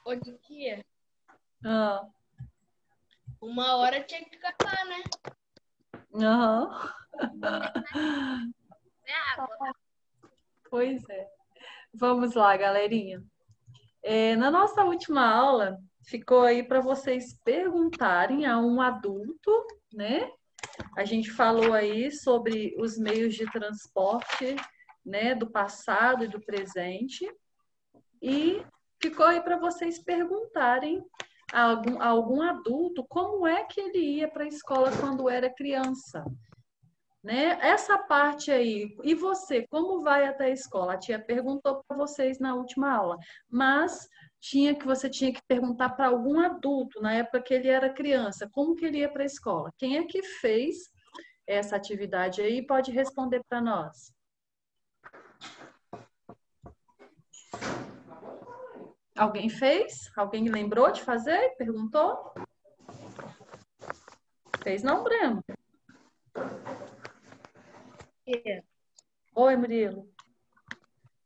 Hoje dia, Ah, uma hora tinha que acabar, né? aham. É água. Pois é. Vamos lá, galerinha. Na nossa última aula, ficou aí para vocês perguntarem a um adulto, né? A gente falou aí sobre os meios de transporte, né, do passado e do presente. E ficou aí para vocês perguntarem a algum adulto como é que ele ia para a escola quando era criança, né? Essa parte aí. E você, como vai até a escola? A tia perguntou para vocês na última aula, mas você tinha que perguntar para algum adulto na época que ele era criança, como que ele ia para a escola? Quem é que fez essa atividade aí? Pode responder para nós. Alguém fez? Alguém lembrou de fazer? Perguntou? Fez não, Breno? Oi, Murilo.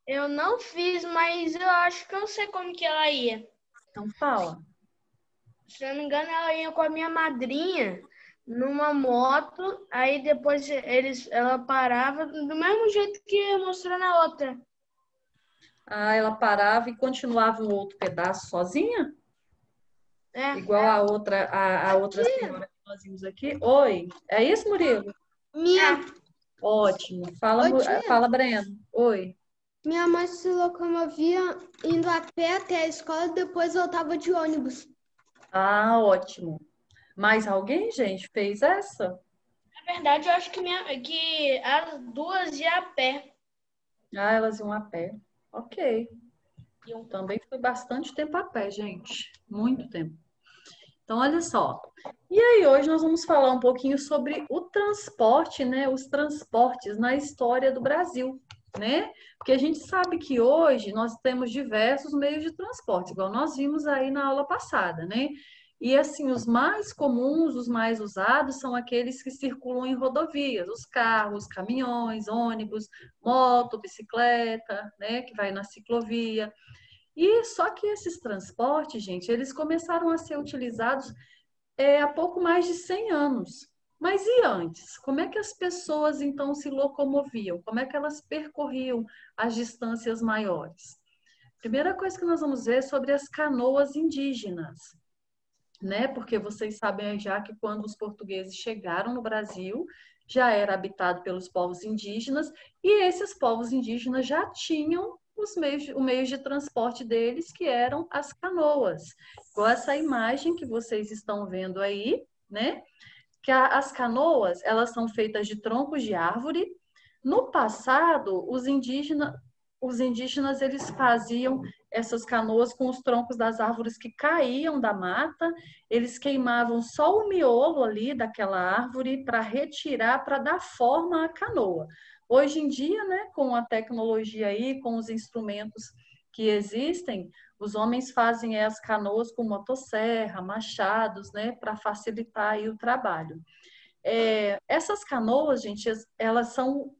Eu não fiz, mas eu acho que eu sei como que ela ia. Então fala. Se eu não me engano, ela ia com a minha madrinha numa moto, aí depois ela parava do mesmo jeito que mostrou na outra. Ah, ela parava e continuava um outro pedaço sozinha? É. Igual a outra senhora que nós vimos aqui. Oi, é isso, Murilo? Minha, Ótimo. Fala, Ô, tia. fala, Breno. Oi. Minha mãe se locomovia indo a pé até a escola e depois voltava de ônibus. Ah, ótimo. Mais alguém, gente, fez essa? na verdade, eu acho que as duas iam a pé. Ah, elas iam a pé. Ok. Eu também fui bastante tempo a pé, gente. Muito tempo. Então, olha só. E aí, hoje nós vamos falar um pouquinho sobre o transporte, né? Os transportes na história do Brasil, né? Porque a gente sabe que hoje nós temos diversos meios de transporte, igual nós vimos aí na aula passada, né? E assim, os mais comuns, os mais usados são aqueles que circulam em rodovias, os carros, caminhões, ônibus, moto, bicicleta, né? Que vai na ciclovia. E só que esses transportes, gente, eles começaram a ser utilizados há pouco mais de 100 anos. Mas e antes? Como é que as pessoas então se locomoviam? Como é que elas percorriam as distâncias maiores? Primeira coisa que nós vamos ver é sobre as canoas indígenas, né? Porque vocês sabem já que quando os portugueses chegaram no Brasil, já era habitado pelos povos indígenas e esses povos indígenas já tinham o meio de transporte deles, que eram as canoas. Igual essa imagem que vocês estão vendo aí, né? Que as canoas, elas são feitas de troncos de árvore. No passado, os indígenas eles faziam essas canoas com os troncos das árvores que caíam da mata, eles queimavam só o miolo ali daquela árvore para retirar, para dar forma à canoa. Hoje em dia, né, com a tecnologia aí, com os instrumentos que existem, os homens fazem as canoas com motosserra, machados, né, para facilitar aí o trabalho. Essas canoas, gente, elas são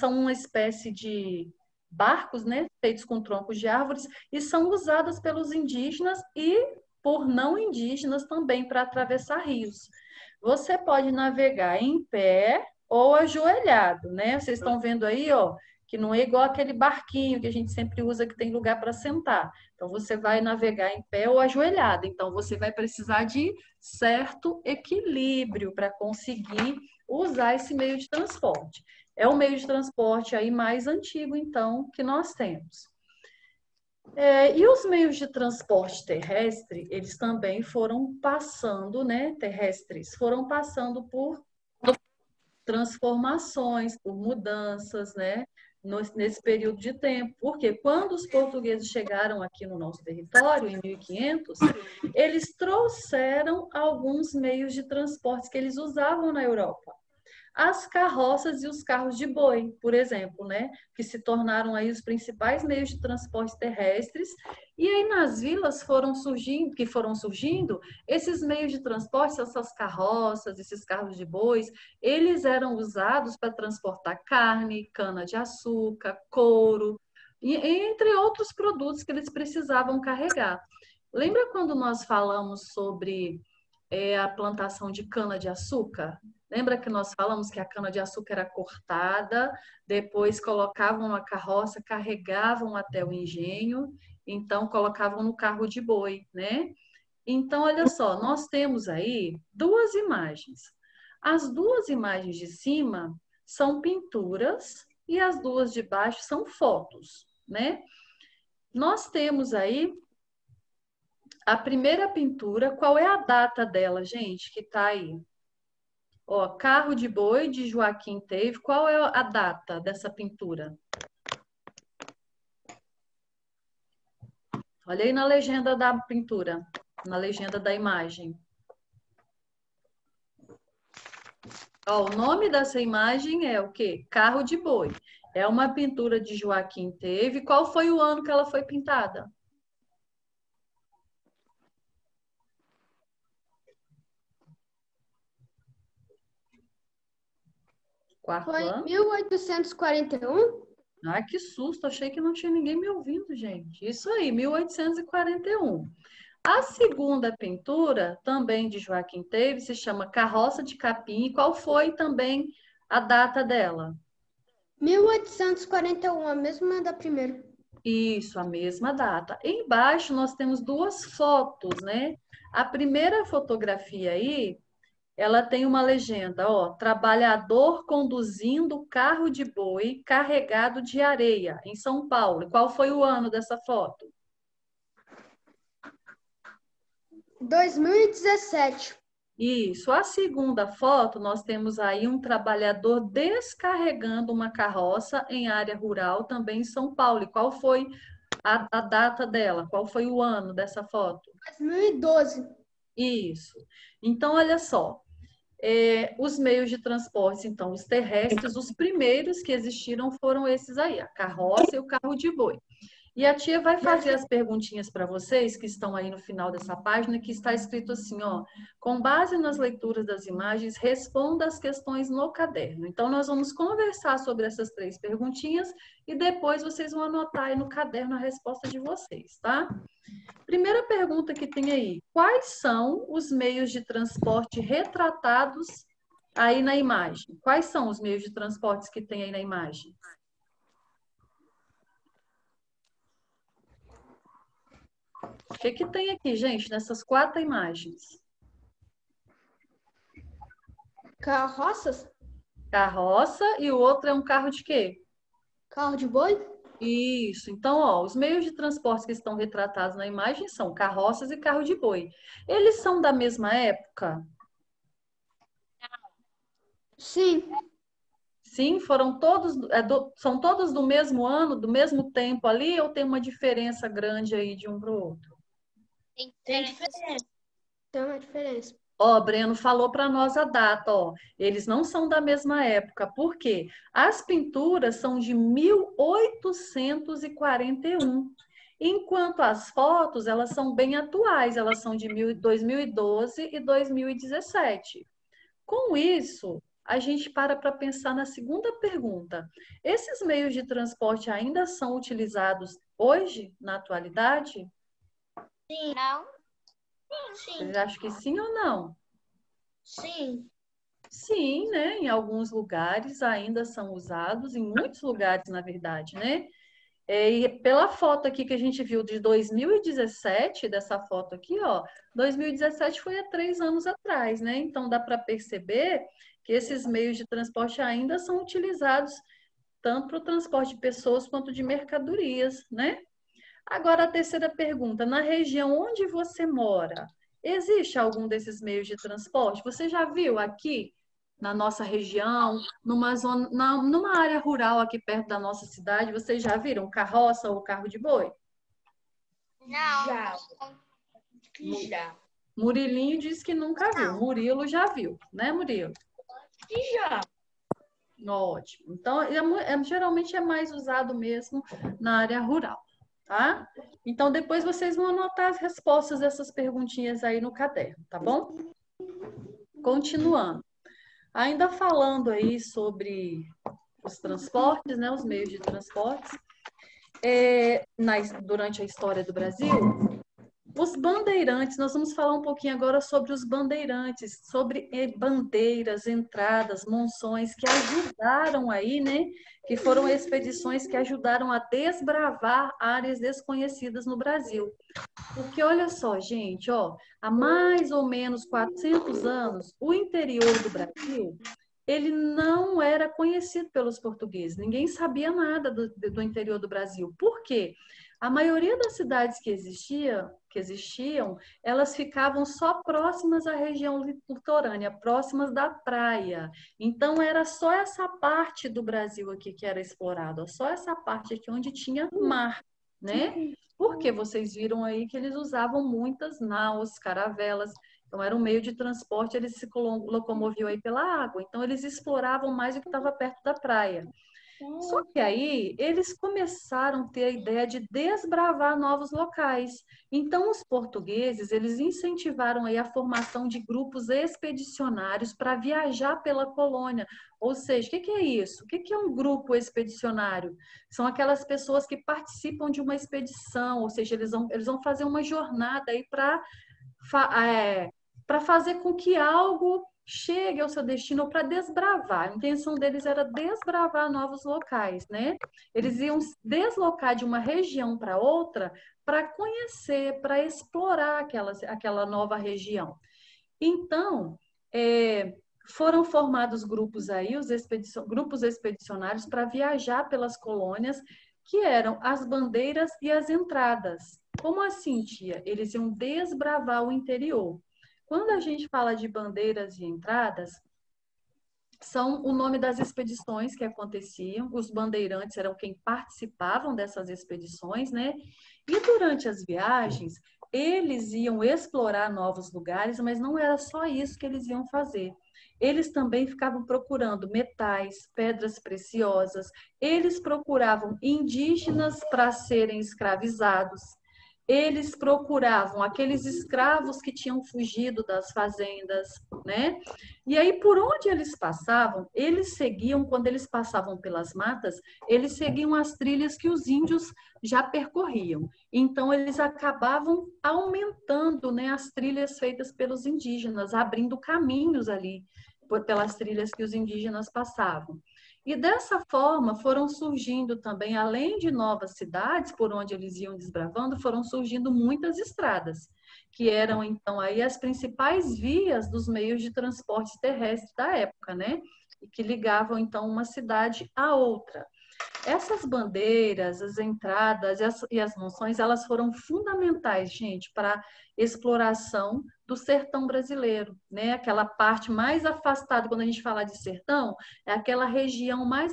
uma espécie de barcos, né, feitos com troncos de árvores e são usadas pelos indígenas e por não indígenas também para atravessar rios. Você pode navegar em pé ou ajoelhado, né? Vocês estão vendo aí, ó, que não é igual aquele barquinho que a gente sempre usa que tem lugar para sentar. Então você vai navegar em pé ou ajoelhado. Então você vai precisar de certo equilíbrio para conseguir usar esse meio de transporte. É o meio de transporte aí mais antigo, então, que nós temos. E os meios de transporte terrestre, eles também foram passando, né, terrestres, foram passando por transformações, por mudanças, né, nesse período de tempo. Porque quando os portugueses chegaram aqui no nosso território, em 1500, eles trouxeram alguns meios de transporte que eles usavam na Europa. as carroças e os carros de boi, por exemplo, né? Que se tornaram aí os principais meios de transporte terrestres. E aí nas vilas foram surgindo esses meios de transporte, essas carroças, esses carros de bois, eles eram usados para transportar carne, cana-de-açúcar, couro, e entre outros produtos que eles precisavam carregar. Lembra quando nós falamos sobre a plantação de cana-de-açúcar? Lembra que nós falamos que a cana-de-açúcar era cortada, depois colocavam na carroça, carregavam até o engenho, então colocavam no carro de boi, né? Então, olha só, nós temos aí duas imagens. As duas imagens de cima são pinturas e as duas de baixo são fotos, né? Nós temos aí a primeira pintura. Qual é a data dela, gente, que tá aí? Ó, Carro de Boi, de Joaquim Teve. Qual é a data dessa pintura? Olha aí na legenda da pintura, na legenda da imagem. Ó, o nome dessa imagem é o quê? Carro de Boi. É uma pintura de Joaquim Teve. Qual foi o ano que ela foi pintada? Quarto Foi ano? 1841? Ah, que susto! Achei que não tinha ninguém me ouvindo, gente. Isso aí, 1841. A segunda pintura, também de Joaquim Teve, se chama Carroça de Capim. E qual foi também a data dela? 1841, a mesma da primeira. Isso, a mesma data. Embaixo nós temos duas fotos, né? A primeira fotografia aí, ela tem uma legenda, ó, trabalhador conduzindo carro de boi carregado de areia, em São Paulo. Qual foi o ano dessa foto? 2017. Isso. A segunda foto, nós temos aí um trabalhador descarregando uma carroça em área rural, também em São Paulo. E qual foi a data dela? Qual foi o ano dessa foto? 2012. Isso. Então, olha só. Os meios de transporte, então, os terrestres, os primeiros que existiram foram esses aí, a carroça e o carro de boi. E a tia vai fazer as perguntinhas para vocês, que estão aí no final dessa página, que está escrito assim, ó, com base nas leituras das imagens, responda as questões no caderno. Então, nós vamos conversar sobre essas três perguntinhas e depois vocês vão anotar aí no caderno a resposta de vocês, tá? Primeira pergunta que tem aí, quais são os meios de transporte retratados aí na imagem? Quais são os meios de transporte que tem aí na imagem? O que tem aqui, gente, nessas quatro imagens? Carroças? Carroça e o outro é um carro de quê? Carro de boi? Isso. Então, ó, os meios de transporte que estão retratados na imagem são carroças e carro de boi. Eles são da mesma época? Sim. Sim, foram todos, são todos do mesmo ano, do mesmo tempo ali, ou tem uma diferença grande aí de um para o outro? Tem diferença. Tem uma diferença. Ó, Breno falou para nós a data, ó. Eles não são da mesma época. Por quê? As pinturas são de 1841, enquanto as fotos, elas são bem atuais, elas são de 2012 e 2017. Com isso, a gente para pensar na segunda pergunta. Esses meios de transporte ainda são utilizados hoje, na atualidade? Sim. Não? Sim. Vocês acham que sim ou não? Sim. Sim, né? Em alguns lugares ainda são usados, em muitos lugares, na verdade, né? E pela foto aqui que a gente viu de 2017, dessa foto aqui, ó, 2017 foi há 3 anos atrás, né? Então dá para perceber que esses meios de transporte ainda são utilizados tanto para o transporte de pessoas quanto de mercadorias, né? Agora, a terceira pergunta: na região onde você mora, existe algum desses meios de transporte? Você já viu aqui na nossa região, numa zona, numa área rural aqui perto da nossa cidade, vocês já viram carroça ou carro de boi? Não. Já. Murilinho disse que nunca viu. Não. Murilo já viu, né, Murilo? E já. Ótimo. Então, geralmente é mais usado mesmo na área rural, tá? Então, depois vocês vão anotar as respostas dessas perguntinhas aí no caderno, tá bom? Continuando. Ainda falando aí sobre os transportes, né, os meios de transportes, durante a história do Brasil, os bandeirantes, nós vamos falar um pouquinho agora sobre os bandeirantes, sobre bandeiras, entradas, monções que ajudaram aí, né? Que foram expedições que ajudaram a desbravar áreas desconhecidas no Brasil. Porque olha só, gente, ó, há mais ou menos 400 anos, o interior do Brasil, ele não era conhecido pelos portugueses. Ninguém sabia nada do interior do Brasil. Por quê? A maioria das cidades que existiam, elas ficavam só próximas à região litorânea, próximas da praia. Então, era só essa parte do Brasil aqui que era explorada, só essa parte aqui onde tinha mar, né? Porque vocês viram aí que eles usavam muitas naus, caravelas, então era um meio de transporte, eles se locomoviam aí pela água, então eles exploravam mais o que estava perto da praia. Só que aí eles começaram a ter a ideia de desbravar novos locais. Então os portugueses, eles incentivaram aí a formação de grupos expedicionários para viajar pela colônia. Ou seja, o que é isso? O que é um grupo expedicionário? São aquelas pessoas que participam de uma expedição, ou seja, eles vão fazer uma jornada aí para fazer com que algo chegue ao seu destino para desbravar. A intenção deles era desbravar novos locais, né? Eles iam deslocar de uma região para outra para conhecer, para explorar aquela nova região. Então, foram formados grupos aí, grupos expedicionários para viajar pelas colônias, que eram as bandeiras e as entradas. Como assim, tia? Eles iam desbravar o interior. Quando a gente fala de bandeiras e entradas, são o nome das expedições que aconteciam. Os bandeirantes eram quem participavam dessas expedições, né? E durante as viagens, eles iam explorar novos lugares, mas não era só isso que eles iam fazer. Eles também ficavam procurando metais, pedras preciosas. Eles procuravam indígenas para serem escravizados. Eles procuravam aqueles escravos que tinham fugido das fazendas, né? E aí, por onde eles passavam, eles seguiam, quando eles passavam pelas matas, eles seguiam as trilhas que os índios já percorriam. Então, eles acabavam aumentando, né, as trilhas feitas pelos indígenas, abrindo caminhos ali pelas trilhas que os indígenas passavam. E dessa forma foram surgindo também, além de novas cidades por onde eles iam desbravando, foram surgindo muitas estradas, que eram então aí as principais vias dos meios de transporte terrestre da época, né? E que ligavam então uma cidade à outra. Essas bandeiras, as entradas e as monções, elas foram fundamentais, gente, para a exploração do sertão brasileiro, né? Aquela parte mais afastada, quando a gente fala de sertão, é aquela região mais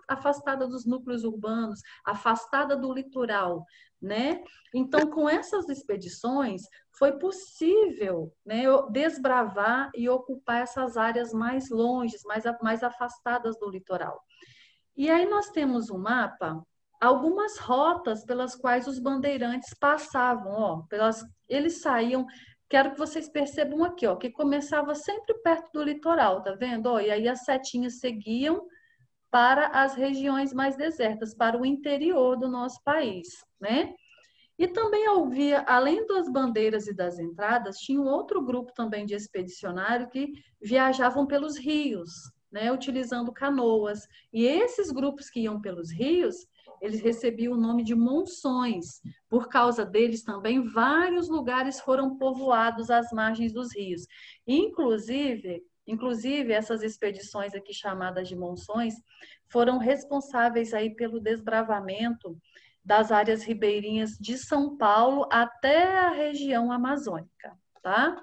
afastada dos núcleos urbanos, afastada do litoral, né? Então, com essas expedições, foi possível, né, desbravar e ocupar essas áreas mais longes, mais afastadas do litoral. E aí nós temos um mapa, algumas rotas pelas quais os bandeirantes passavam, ó, eles saíam, quero que vocês percebam aqui, ó, que começava sempre perto do litoral, tá vendo? Ó, e aí as setinhas seguiam para as regiões mais desertas, para o interior do nosso país, né? E também havia, além das bandeiras e das entradas, tinha um outro grupo também de expedicionário que viajavam pelos rios, né, utilizando canoas. E esses grupos que iam pelos rios, eles recebiam o nome de monções. Por causa deles também, vários lugares foram povoados às margens dos rios. Inclusive, essas expedições aqui chamadas de monções foram responsáveis aí pelo desbravamento das áreas ribeirinhas de São Paulo até a região amazônica, tá?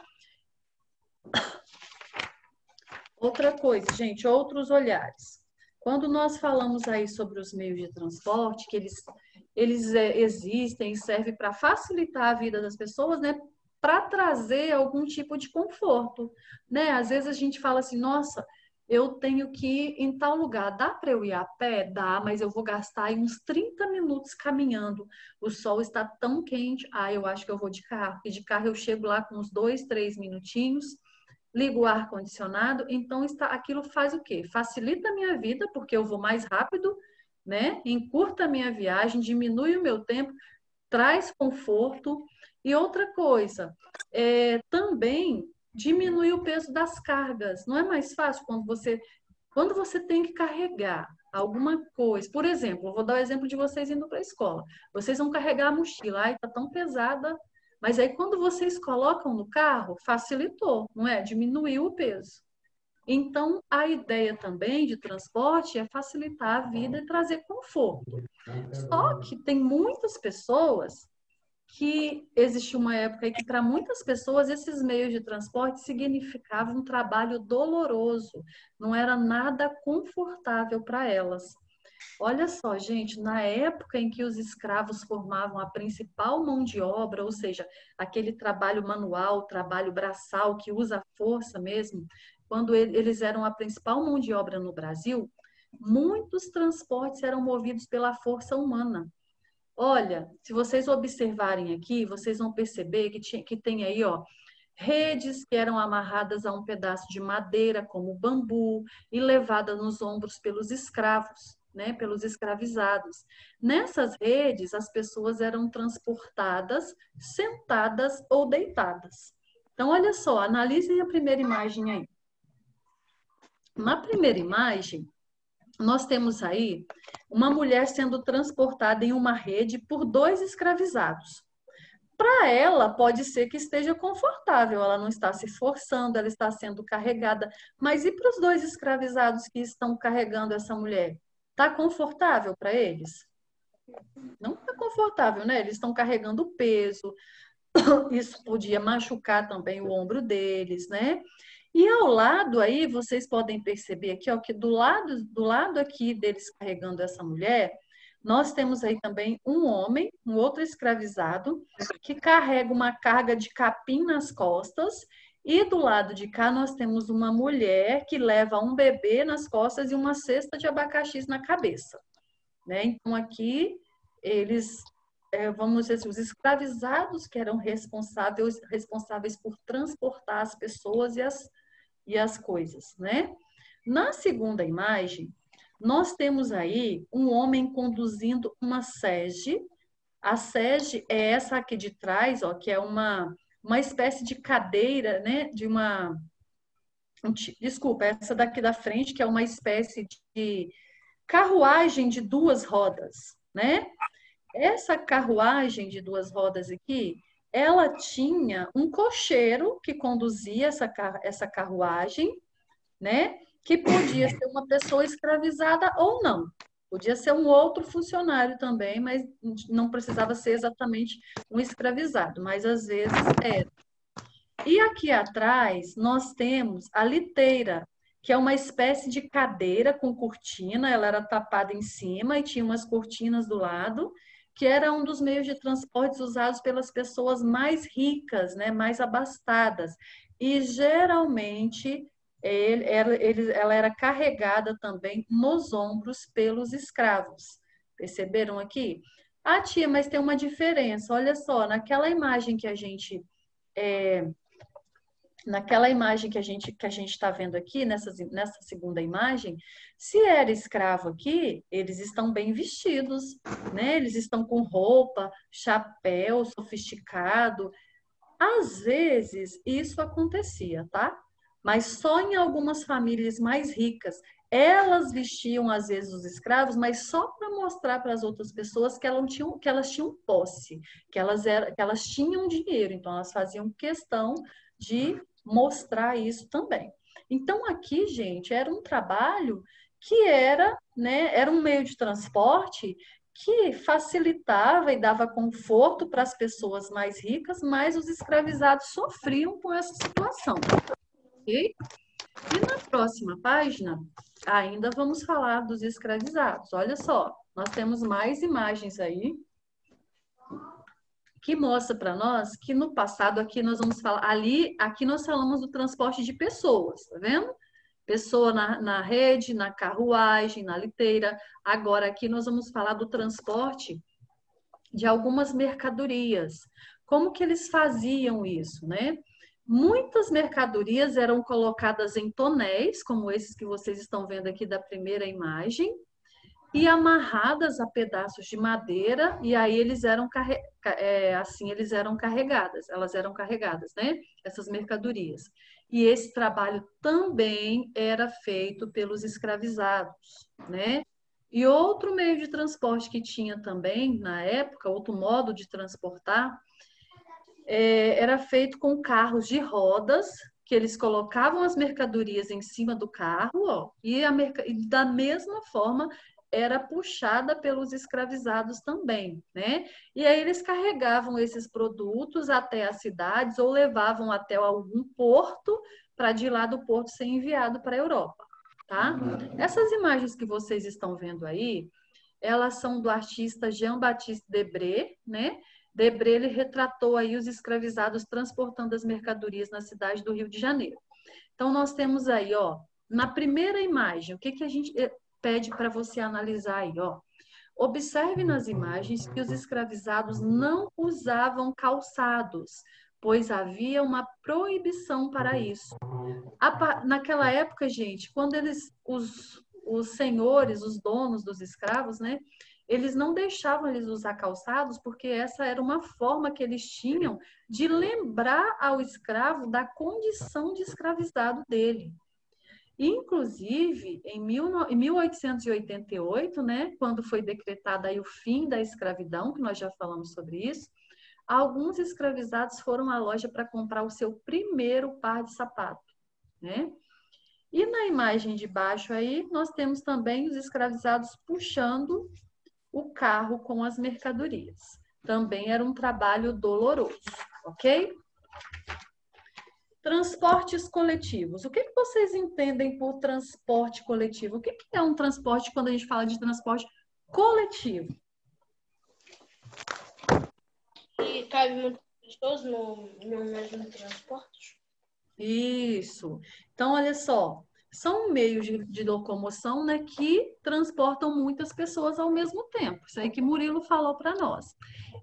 Outra coisa, gente, outros olhares. Quando nós falamos aí sobre os meios de transporte, que eles existem e servem para facilitar a vida das pessoas, né? Para trazer algum tipo de conforto, né? Às vezes a gente fala assim, nossa, eu tenho que ir em tal lugar. Dá para eu ir a pé? Dá, mas eu vou gastar aí uns 30 minutos caminhando. O sol está tão quente. Ah, eu acho que eu vou de carro. E de carro eu chego lá com uns 2, 3 minutinhos, ligo o ar-condicionado. Então, aquilo faz o quê? Facilita a minha vida, porque eu vou mais rápido, né? Encurta a minha viagem, diminui o meu tempo, traz conforto. E outra coisa, também diminui o peso das cargas. Não é mais fácil quando você tem que carregar alguma coisa. Por exemplo, eu vou dar o exemplo de vocês indo para a escola. Vocês vão carregar a mochila, ai, tá tão pesada. Mas aí quando vocês colocam no carro, facilitou, não é? Diminuiu o peso. Então, a ideia também de transporte é facilitar a vida e trazer conforto. Só que tem muitas pessoas que existe uma época em que, para muitas pessoas, esses meios de transporte significavam um trabalho doloroso, não era nada confortável para elas. Olha só, gente, na época em que os escravos formavam a principal mão de obra, ou seja, aquele trabalho manual, trabalho braçal, que usa força mesmo, quando eles eram a principal mão de obra no Brasil, muitos transportes eram movidos pela força humana. Olha, se vocês observarem aqui, vocês vão perceber que tem aí, ó, redes que eram amarradas a um pedaço de madeira, como bambu, e levadas nos ombros pelos escravos, né, pelos escravizados. Nessas redes, as pessoas eram transportadas, sentadas ou deitadas. Então, olha só, analisem a primeira imagem aí. Na primeira imagem, nós temos aí uma mulher sendo transportada em uma rede por 2 escravizados. Para ela, pode ser que esteja confortável, ela não está se esforçando, ela está sendo carregada. Mas e para os 2 escravizados que estão carregando essa mulher? Está confortável para eles? Não está confortável, né? Eles estão carregando peso, isso podia machucar também o ombro deles, né? E ao lado aí, vocês podem perceber aqui, ó, que do lado aqui deles carregando essa mulher, nós temos aí também um homem, um outro escravizado, que carrega uma carga de capim nas costas, e do lado de cá nós temos uma mulher que leva um bebê nas costas e uma cesta de abacaxis na cabeça, né? Então aqui eles vamos dizer assim, os escravizados que eram responsáveis por transportar as pessoas e as coisas, né? Na segunda imagem, nós temos aí um homem conduzindo uma sege. A sege é essa aqui de trás, ó, que é uma espécie de cadeira, né? Desculpa, essa daqui da frente, que é uma espécie de carruagem de 2 rodas, né? Essa carruagem de 2 rodas aqui, ela tinha um cocheiro que conduzia essa carruagem, né? Que podia ser uma pessoa escravizada ou não. Podia ser um outro funcionário também, mas não precisava ser exatamente um escravizado, mas às vezes era. E aqui atrás nós temos a liteira, que é uma espécie de cadeira com cortina, ela era tapada em cima e tinha umas cortinas do lado, que era um dos meios de transportes usados pelas pessoas mais ricas, né, mais abastadas. E geralmente ela era carregada também nos ombros pelos escravos. Perceberam aqui? Ah, tia, mas tem uma diferença. Olha só, naquela imagem que a gente está vendo aqui, nessa segunda imagem, se era escravo aqui, eles estão bem vestidos, né? Eles estão com roupa, chapéu sofisticado. Às vezes, isso acontecia, tá? Mas só em algumas famílias mais ricas. Elas vestiam, às vezes, os escravos, mas só para mostrar para as outras pessoas que elas tinham posse, que elas tinham dinheiro. Então, elas faziam questão de mostrar isso também. Então, aqui, gente, era um trabalho que era, né, era um meio de transporte que facilitava e dava conforto para as pessoas mais ricas, mas os escravizados sofriam com essa situação. Ok? E na próxima página, ainda vamos falar dos escravizados. Olha só, nós temos mais imagens aí que mostra para nós que no passado aqui nós vamos falar aqui nós falamos do transporte de pessoas, tá vendo? Pessoa na rede, na carruagem, na liteira. Agora, aqui nós vamos falar do transporte de algumas mercadorias. Como que eles faziam isso, né? Muitas mercadorias eram colocadas em tonéis, como esses que vocês estão vendo aqui da primeira imagem, e amarradas a pedaços de madeira, e aí eles eram carregadas, elas eram carregadas, né? Essas mercadorias. E esse trabalho também era feito pelos escravizados, né? E outro meio de transporte que tinha também na época, outro modo de transportar, era feito com carros de rodas, que eles colocavam as mercadorias em cima do carro, ó, e da mesma forma era puxada pelos escravizados também, né? E aí eles carregavam esses produtos até as cidades ou levavam até algum porto para de lá do porto ser enviado para a Europa, tá? Essas imagens que vocês estão vendo aí, elas são do artista Jean-Baptiste Debré, né? Debré, ele retratou aí os escravizados transportando as mercadorias na cidade do Rio de Janeiro. Então, nós temos aí, ó, na primeira imagem, o que que a gente pede para você analisar aí, ó? Observe nas imagens que os escravizados não usavam calçados, pois havia uma proibição para isso. Naquela época, gente, quando os senhores, os donos dos escravos, né, eles não deixavam eles usar calçados, porque essa era uma forma que eles tinham de lembrar ao escravo da condição de escravizado dele. Inclusive, em 1888, né, quando foi decretado aí o fim da escravidão, que nós já falamos sobre isso, alguns escravizados foram à loja para comprar o seu primeiro par de sapato, né? E na imagem de baixo aí, nós temos também os escravizados puxando o carro com as mercadorias. Também era um trabalho doloroso, ok? Transportes coletivos. O que que vocês entendem por transporte coletivo? O que que é um transporte quando a gente fala de transporte coletivo? E cabe muitas pessoas no mesmo transporte? Isso. Então, olha só, são meios de locomoção, né, que transportam muitas pessoas ao mesmo tempo. Isso aí que Murilo falou para nós.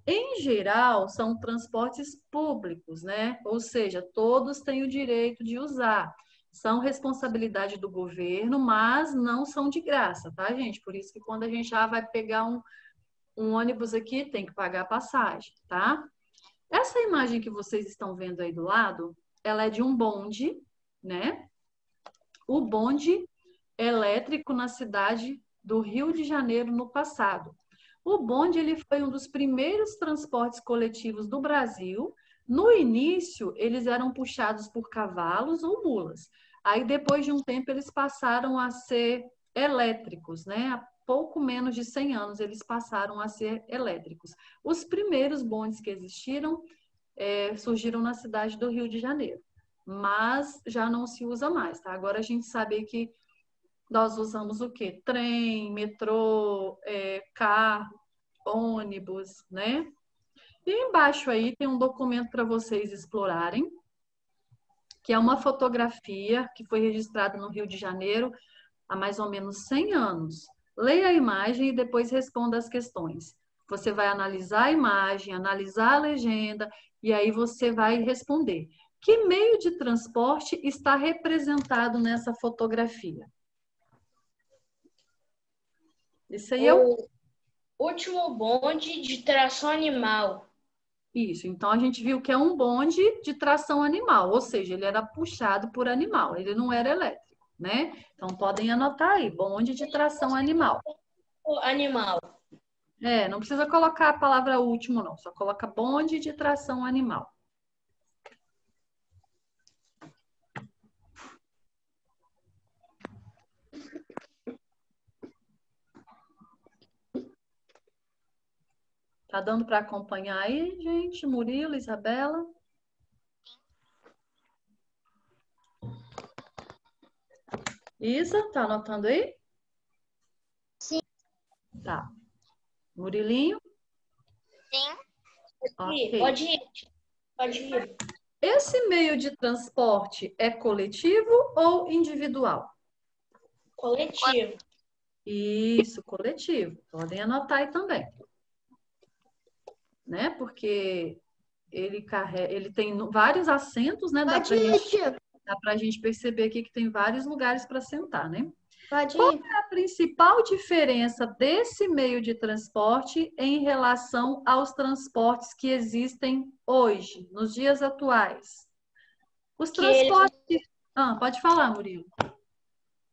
Em geral, são transportes públicos, né? Ou seja, todos têm o direito de usar. São responsabilidade do governo, mas não são de graça, tá, gente? Por isso que quando a gente já vai pegar um ônibus aqui, tem que pagar a passagem, tá? Essa imagem que vocês estão vendo aí do lado, ela é de um bonde, né? O bonde elétrico na cidade do Rio de Janeiro no passado. O bonde ele foi um dos primeiros transportes coletivos do Brasil. No início, eles eram puxados por cavalos ou mulas. Aí, depois de um tempo, eles passaram a ser elétricos, né? Há pouco menos de 100 anos, eles passaram a ser elétricos. Os primeiros bondes que existiram surgiram na cidade do Rio de Janeiro, mas já não se usa mais, tá? Agora a gente sabe que nós usamos o quê? Trem, metrô, carro, ônibus, né? E embaixo aí tem um documento para vocês explorarem, que é uma fotografia que foi registrada no Rio de Janeiro há mais ou menos 100 anos. Leia a imagem e depois responda as questões. Você vai analisar a imagem, analisar a legenda e aí você vai responder. Que meio de transporte está representado nessa fotografia? Isso aí é o último bonde de tração animal. Isso, então a gente viu que é um bonde de tração animal, ou seja, ele era puxado por animal, ele não era elétrico, né? Então podem anotar aí, bonde de tração animal. Animal. Não precisa colocar a palavra último, não, só coloca bonde de tração animal. Tá dando para acompanhar aí, gente? Murilo, Isabela? Isa, tá anotando aí? Sim. Tá. Murilinho? Sim. Ok. Pode ir. Pode ir. Esse meio de transporte é coletivo ou individual? Coletivo. Isso, coletivo. Podem anotar aí também, né? Porque ele tem vários assentos, né? Pode ir, tia. Dá para a gente perceber aqui que tem vários lugares para sentar, né? Pode Qual ir. é a principal diferença desse meio de transporte em relação aos transportes que existem hoje, nos dias atuais? Os Que ele, transportes. Ah, pode falar, Murilo.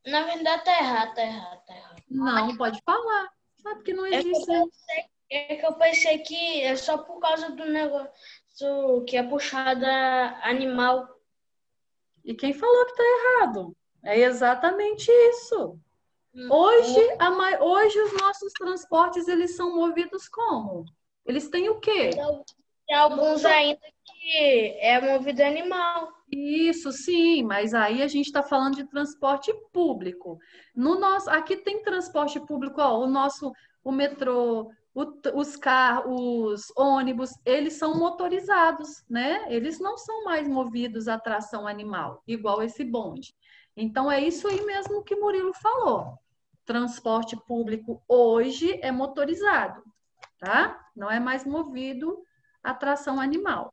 na verdade, tá errado, tá errado, tá errado. Não, pode falar. Sabe que não É que eu existe. pensei, é que eu pensei que é só por causa do negócio que é puxada animal. E quem falou que está errado? É exatamente isso. Hoje, O- hoje os nossos transportes eles são movidos como? Eles têm o quê? Tem alguns ainda que é movido a animal. Isso, sim, mas aí a gente está falando de transporte público. No nosso, aqui tem transporte público, ó, o metrô, os carros, os ônibus, eles são motorizados, né? Eles não são mais movidos a tração animal, igual esse bonde. Então é isso aí mesmo que Murilo falou. Transporte público hoje é motorizado, tá? Não é mais movido a tração animal.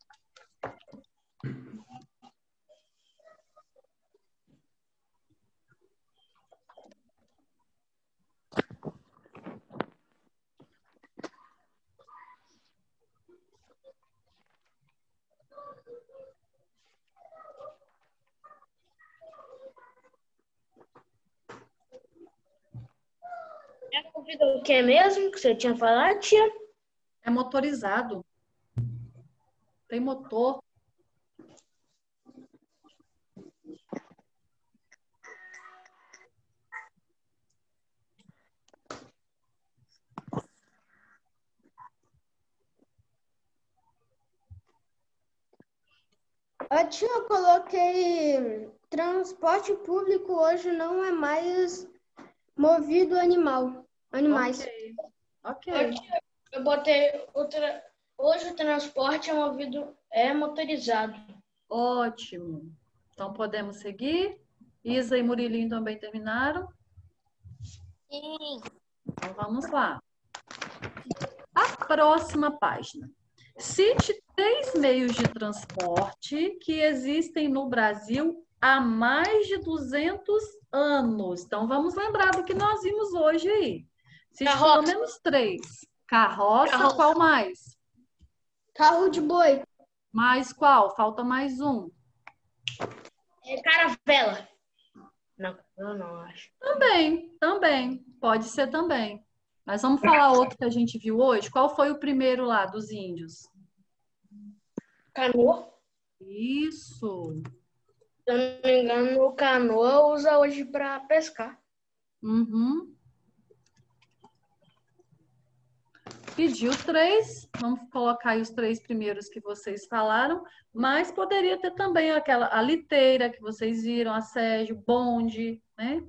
É movido o que mesmo que você tinha falado, tia? É motorizado, tem motor. Tia, eu coloquei transporte público hoje não é mais movido animais. Ok. Eu botei outra. Hoje o transporte é motorizado. Ótimo. Então podemos seguir. Isa e Murilinho também terminaram. Sim. Então vamos lá. A próxima página. Cite 3 meios de transporte que existem no Brasil há mais de 200 anos. Então vamos lembrar do que nós vimos hoje aí. Cite Carroça. pelo menos 3. Carroça, Carroça. qual mais? Carro de boi. Mais qual? Falta mais um. É caravela. Não, eu não acho. Também. Pode ser também. Mas vamos falar outro que a gente viu hoje. Qual foi o primeiro lá dos índios? Canoa. Isso. Se eu não me engano, o canoa usa hoje para pescar. Uhum. Pediu 3. Vamos colocar aí os 3 primeiros que vocês falaram. Mas poderia ter também a liteira que vocês viram, a Sérgio, bonde, né?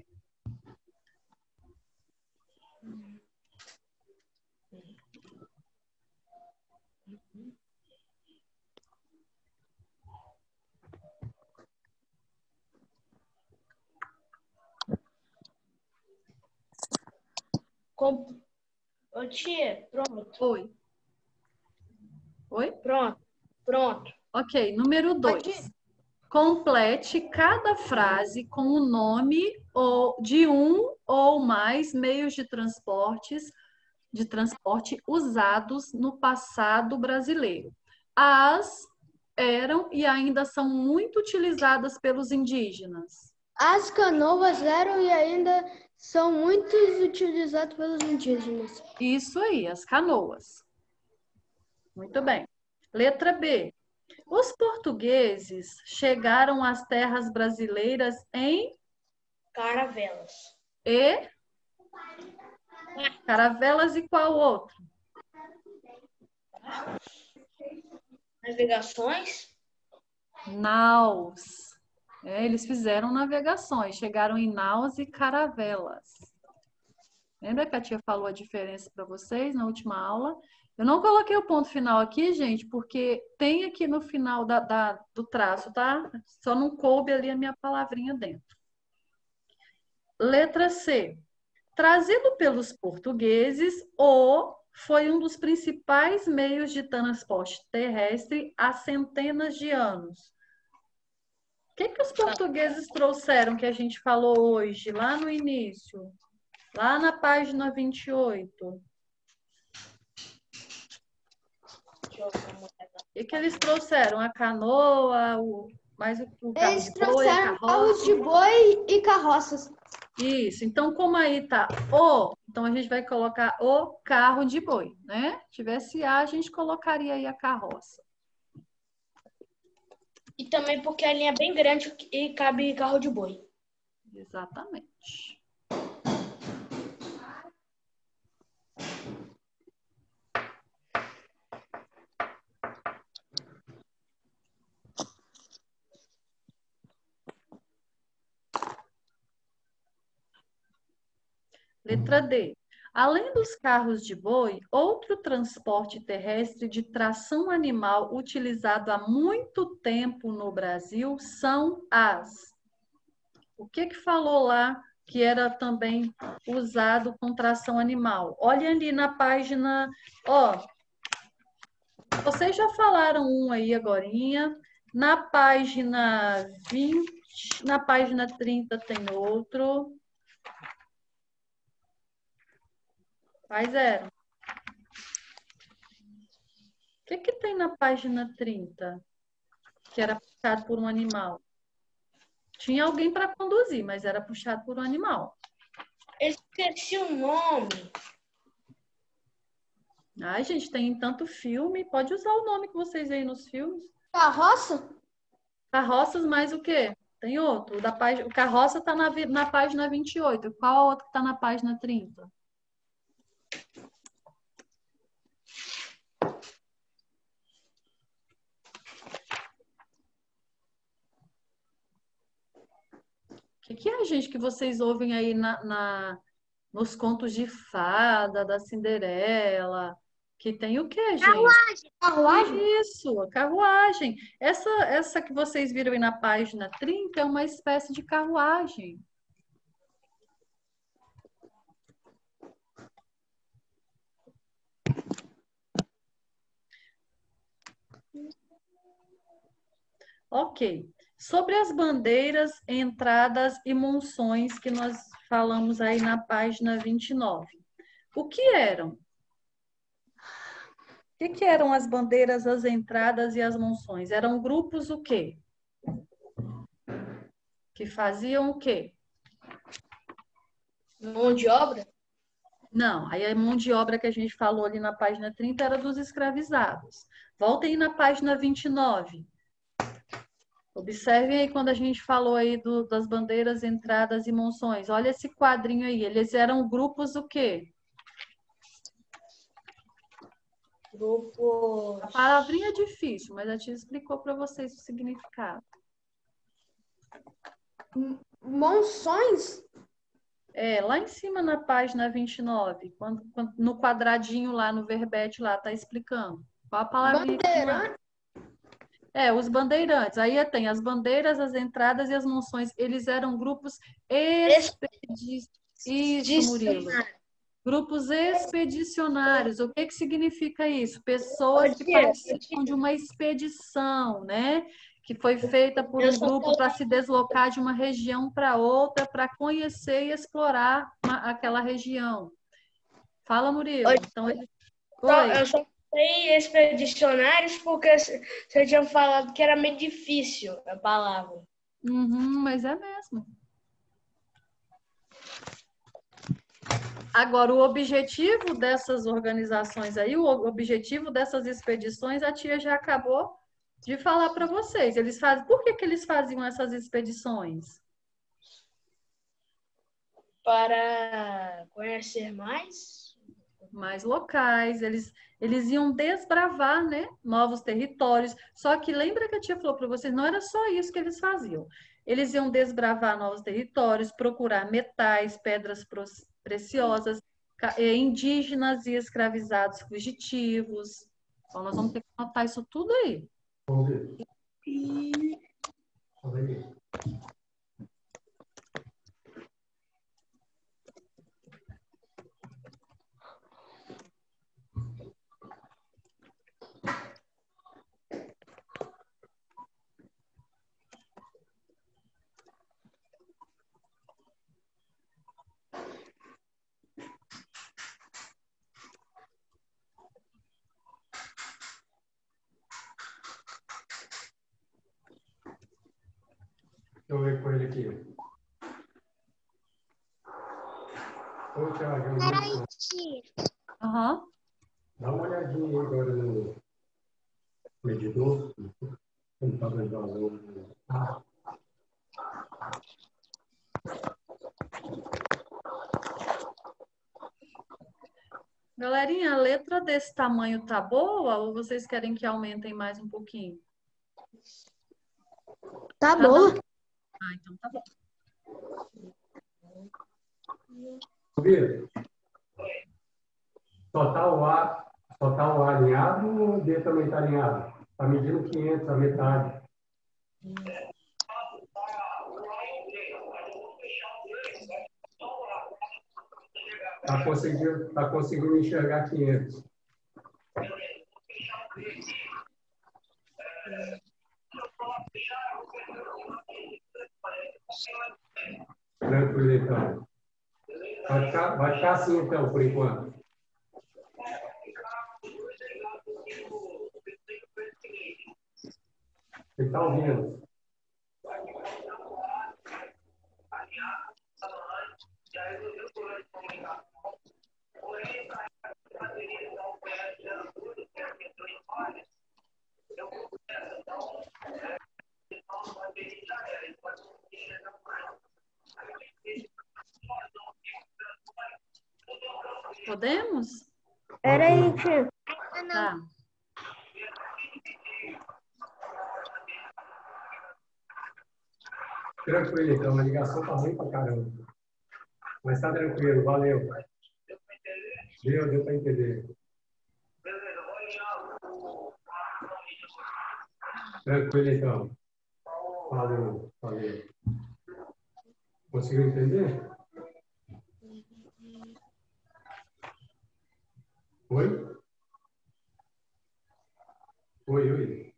Ô, tia, pronto. Oi. Oi? Pronto. Ok, número 2. Complete cada frase com o nome de um ou mais meios de transporte usados no passado brasileiro. As eram e ainda são muito utilizadas pelos indígenas. As canoas eram e ainda são muito utilizadas pelos indígenas. Isso aí, as canoas. Muito bem. Letra B. Os portugueses chegaram às terras brasileiras em Caravelas. e caravelas e qual outro? Navegações. Naus. Eles fizeram navegações, chegaram em naus e caravelas. Lembra que a tia falou a diferença para vocês na última aula? Eu não coloquei o ponto final aqui, gente, porque tem aqui no final do traço, tá? Só não coube ali a minha palavrinha dentro. Letra C. Trazido pelos portugueses, o foi um dos principais meios de transporte terrestre há centenas de anos. O que os portugueses trouxeram que a gente falou hoje, lá no início? Lá na página 28. O que eles trouxeram? A canoa, mais o carro Eles de boi, a trouxeram carroça. carros de boi e carroças. Isso. Então, como aí tá então a gente vai colocar o carro de boi, né? Tivesse a gente colocaria aí a carroça. E também porque a linha é bem grande e cabe carro de boi. Exatamente. Letra D. Além dos carros de boi, outro transporte terrestre de tração animal utilizado há muito tempo no Brasil são as. O que falou lá que era também usado com tração animal? Olha ali na página, vocês já falaram um aí agorinha. Na página 20, na página 30 tem outro. Quais eram? O que tem na página 30? Que era puxado por um animal. Tinha alguém para conduzir, mas era puxado por um animal. Eu esqueci o nome. Ai, gente, tem tanto filme. Pode usar o nome que vocês veem nos filmes. Carroça? Carroças mais o quê? Tem outro. O carroça está na página 28. Qual a outra que está na página 30? O que é, gente, que vocês ouvem aí nos contos de fada, da Cinderela? Que tem o quê, gente? Carruagem? Isso, a carruagem. Essa que vocês viram aí na página 30 é uma espécie de carruagem. Ok. Sobre as bandeiras, entradas e monções que nós falamos aí na página 29. O que eram? O que eram as bandeiras, as entradas e as monções? Eram grupos o quê? Que faziam o quê? Mão de obra? Não, aí a mão de obra que a gente falou ali na página 30 era dos escravizados. Voltem aí na página 29. Observem aí quando a gente falou aí das bandeiras, entradas e monções. Olha esse quadrinho aí. Eles eram grupos o quê? Grupos. A palavrinha é difícil, mas a tia explicou para vocês o significado. Monções? Lá em cima na página 29, no quadradinho lá, no verbete lá, tá explicando. Qual a palavrinha que tinha lá? Os bandeirantes. Aí tem as bandeiras, as entradas e as monções. Eles eram grupos expedicionários. Isso, Murilo. Grupos expedicionários. O que significa isso? Pessoas que participam de uma expedição, né? Que foi feita por um grupo para se deslocar de uma região para outra, para conhecer e explorar aquela região. Fala, Murilo. Então, eu só sei expedicionários porque você tinha falado que era meio difícil a palavra. Mas é mesmo. Agora, o objetivo dessas organizações aí, o objetivo dessas expedições, a tia já acabou de falar para vocês. Por que eles faziam essas expedições? Para conhecer mais locais, eles iam desbravar, né, novos territórios. Só que lembra que a tia falou para vocês, não era só isso que eles faziam. Eles iam desbravar novos territórios, procurar metais, pedras preciosas, indígenas e escravizados fugitivos. Então, nós vamos ter que anotar isso tudo aí. Vamos ver. Olha aí. Deixa eu ver com ele aqui. Ô, Thiago, Peraí, tia. Aham. dá uma olhadinha aí agora no medidor. Como está vendo o valor? Galerinha, a letra desse tamanho tá boa ou vocês querem que aumentem mais um pouquinho? Tá Tá boa. Ah, então tá bom. Vitor, só tá o A alinhado ou o D também está alinhado? Está medindo 500, a metade. Tá conseguindo enxergar 500. Tranquilo, então. Vai ficar assim, então, por enquanto. Você está ouvindo? Podemos? Peraí, tia. Tá. Tranquilo, então. A ligação tá ruim pra caramba. Mas tá tranquilo, valeu. Deu para entender. Tranquilo, então. Valeu. Conseguiu entender? Oi? Oi. Oi.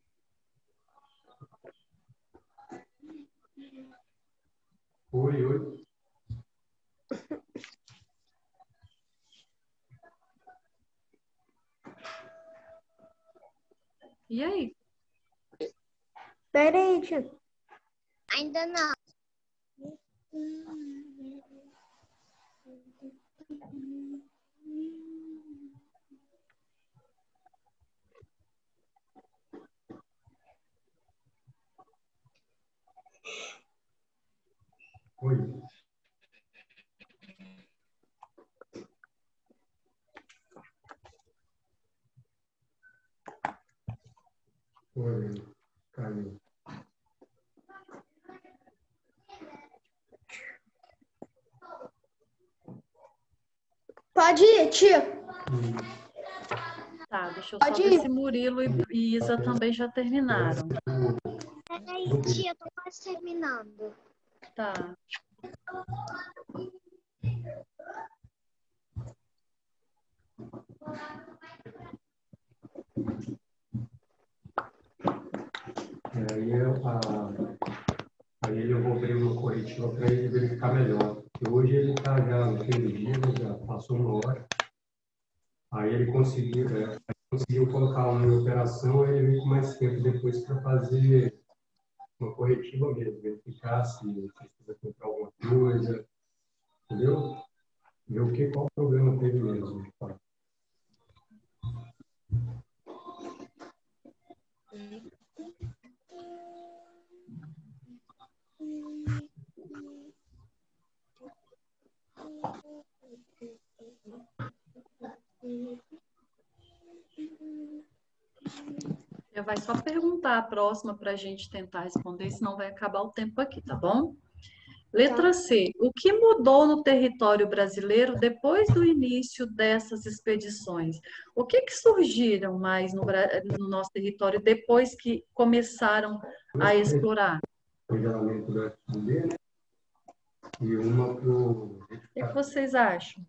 E aí? Peraí, tia. Ainda não. Oi. Oi. Caiu. Pode ir, tia. Tá, deixa eu só ver se Murilo e Isa também já terminaram. Peraí, tia, eu tô quase terminando. Tá. Aí eu vou abrir uma corretiva para ele verificar melhor. Porque hoje ele está já no fim do dia, já passou uma hora. Aí ele conseguiu colocar uma em operação, aí ele veio com mais tempo depois para fazer uma corretiva mesmo, verificar se precisa comprar alguma coisa, entendeu? Ver qual problema teve mesmo. Tá? Já vai só perguntar a próxima para a gente tentar responder, senão vai acabar o tempo aqui, tá bom? Letra C. O que mudou no território brasileiro depois do início dessas expedições? O que surgiram mais no nosso território depois que começaram a explorar? Congelamento do FB, né? E uma para o... O que vocês acham?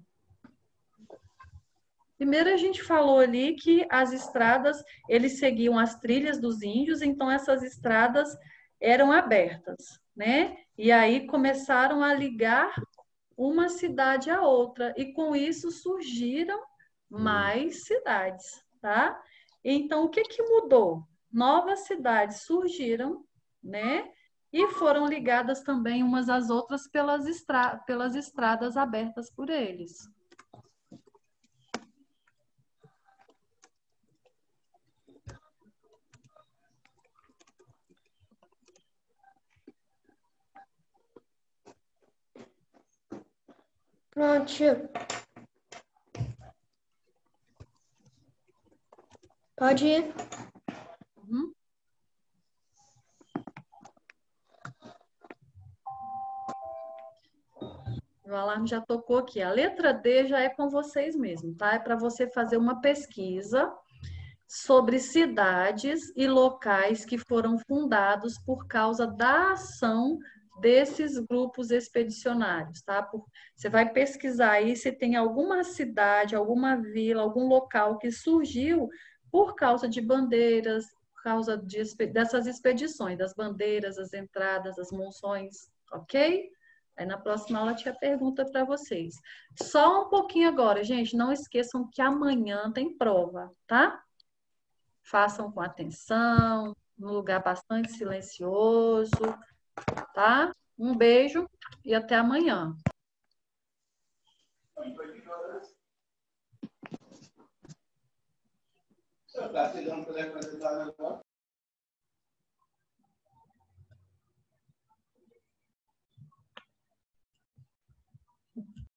Primeiro a gente falou ali que as estradas, eles seguiam as trilhas dos índios, então essas estradas eram abertas, né? E aí começaram a ligar uma cidade à outra, e com isso surgiram mais cidades, tá? Então, o que que mudou? Novas cidades surgiram, né? E foram ligadas também umas às outras pelas estradas abertas por eles. Pronto, tio. Pode ir. Uhum. O alarme já tocou aqui. A letra D já é com vocês mesmo, tá? É para você fazer uma pesquisa sobre cidades e locais que foram fundados por causa da ação desses grupos expedicionários, tá? Você vai pesquisar aí se tem alguma cidade, alguma vila, algum local que surgiu por causa de bandeiras, por causa dessas expedições, das bandeiras, as entradas, as monções, ok? Aí na próxima aula tinha pergunta para vocês. Só um pouquinho agora, gente. Não esqueçam que amanhã tem prova, tá? Façam com atenção, num lugar bastante silencioso, tá? Um beijo e até amanhã.